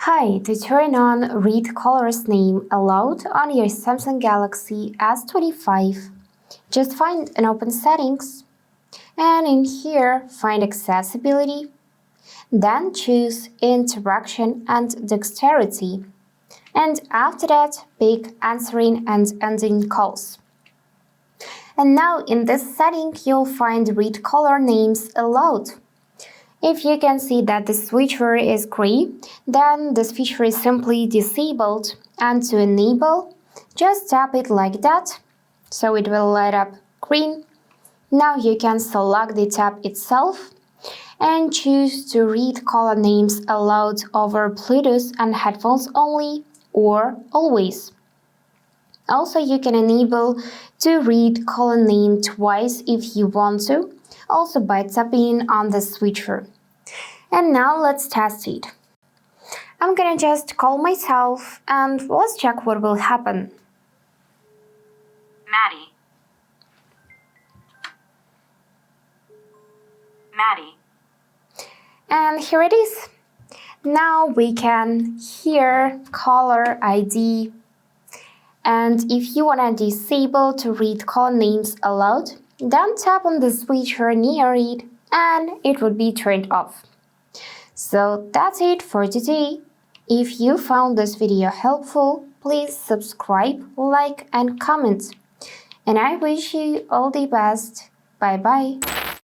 Hi, to turn on Read Callers Name Aloud on your Samsung Galaxy S25, just find and open Settings, and in here find Accessibility, then choose Interaction and Dexterity, and after that pick Answering and Ending Calls. And now in this setting you'll find Read Caller Names Aloud. If you can see that the switcher is gray, then this feature is simply disabled, and to enable, just tap it like that, so it will light up green. Now you can select the tab itself and choose to read caller names aloud over Bluetooth and headphones only or always. Also, you can enable to read caller name twice if you want to, also by tapping on the switcher. And now let's test it. I'm gonna just call myself and let's check what will happen. Maddie. Maddie. And here it is. Now we can hear caller ID. And if you wanna disable to read call names aloud, then tap on the switcher near it and it would be turned off. So that's it for today. If you found this video helpful, please subscribe, like and comment. And I wish you all the best. Bye bye.